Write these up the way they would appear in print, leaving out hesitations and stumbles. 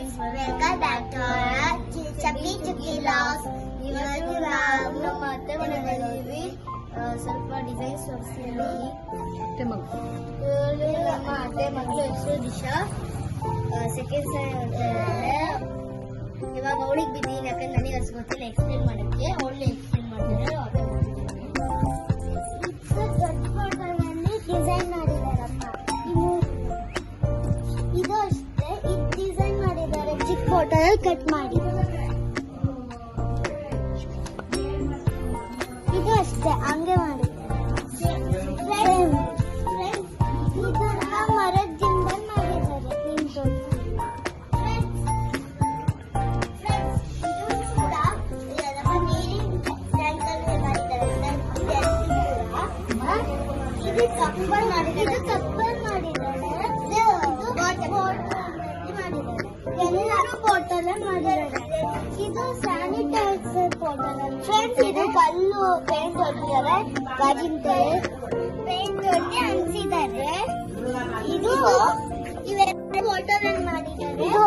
Friends, welcome back to our Chappi Chukki vlogs. ಇವತ್ತು ನಾವು ನಮ್ಮ ಅತ್ತೆ ಮನೆಯಲ್ಲಿ ಸ್ವಲ್ಪ ಡಿಸೈನ್ಸ್ ತೋರಿಸ್ತೀವಿ. ನಮ್ಮ ಅತ್ತೆ ಮಗಳು ಹೆಸರು ದಿಶಾ, ಸೆಕೆಂಡ್ ಸ್ಟ್ಯಾಂಡರ್ಡ್. ಇವಾಗ ಅವಳಿಗೆ ಬಿದ್ದೀನಿ, ಯಾಕಂದ್ರೆ ನನಗೆ ಅಷ್ಟು ಗೊತ್ತಿಲ್ಲ ಎಕ್ಸ್ಪ್ಲೇನ್ ಮಾಡೋಕ್ಕೆ. ಅವಳೇ ಎಕ್ಸ್ಪ್ಲೇನ್ ಮಾಡ್ತಾರೆ. ಡಿಸೈನ್ ಮಾಡಿದಾರಮ್ಮ, ಇದು ಅಷ್ಟೇ. ಇದು ಡಿಸೈನ್ ಮಾಡಿದ್ದಾರೆ, ಚಿಕ್ಕ ಫೋಟೋ ಕಟ್ ಮಾಡಿ. ಇದು ಅಷ್ಟೇ, ಹಂಗೆ ಮಾಡಿದ್ದಾರೆ. ಮರದಿಂದ ಮಾಡಿದ್ದಾರೆ. ಇದು ಕಪ್ಪಲ್ ಮಾಡಿದ್ದಾರೆ, ಎಲ್ಲರೂ ಬಾಟಲ್ ಮಾಡಿದ್ದಾರೆ. ಇದು ಸ್ಯಾನಿಟೈಸರ್ ಬಾಟಲ್. ಫ್ರೆಂಡ್ಸ್, ಇದು ಕಲ್ಲು ಪೇಂಟ್ ಹೊಡೆದಿದ್ದಾರೆ, ಗಾಜಿನ ಪೇಂಟ್ ಹೊಡೆದು ಅಂಟಿಸಿದ್ದಾರೆ. ಇದು ಇವೆರಡು ಬಾಟಲ್ ಮಾಡಿದ್ದಾರೆ. ಇದು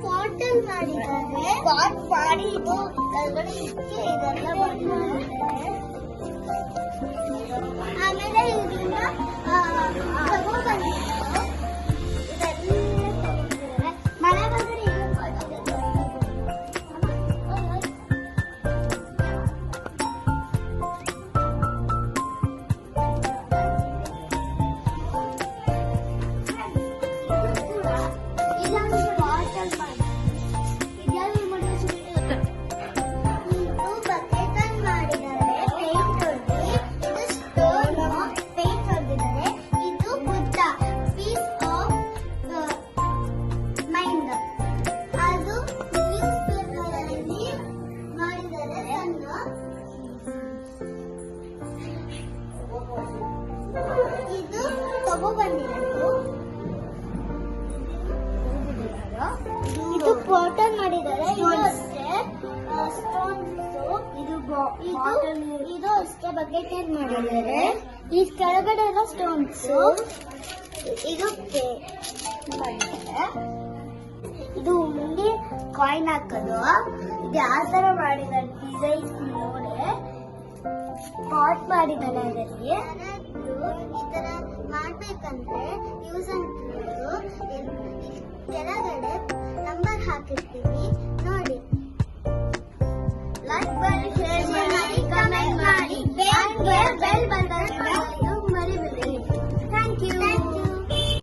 ಬಾಟಲ್ ಮಾಡಿದ್ದಾರೆ, ಪಾಟ್ ಮಾಡಿ ಇದು ಕೆಳಗಡೆ ಇಕ್ಕಿ ಇದೆಲ್ಲ ಮಾಡಿದ್ದಾರೆ. ಆಮೇಲೆ ಇದನ್ನ ತಗೊಂಡ್ಬಂದಿದ್ದಾರೆ. ಮಳೆ ಬಂದ್ರೆ ಇದು ಬಾಟಲ್ ಮಾಡಿದ್ದಾರೆ. ಇದು ಅಷ್ಟೇ ಬಕೆಟ್ ಏನ್ ಮಾಡಿದ್ದಾರೆ. ಈ ಕೆಳಗಡೆ ಎಲ್ಲ ಸ್ಟೋನ್ಸ್. ಇದು ಇದು ಮುಂದೆ ಕಾಯಿನ್ ಹಾಕೋದು. ಇದು ಯಾವ ತರ ಮಾಡಿದ್ದಾರೆ ಡಿಸೈನ್ ನೋಡಿ. ಪಾಟ್ ಮಾಡಿದ್ದಾರೆ. ಅದರಲ್ಲಿ ಈ ತರ ಮಾಡ್ಬೇಕಂದ್ರೆ ಯೂಸ್ ಅಂತ ಕೆಳಗಡೆ ನಂಬರ್ ಹಾಕಿರ್ತೀವಿ.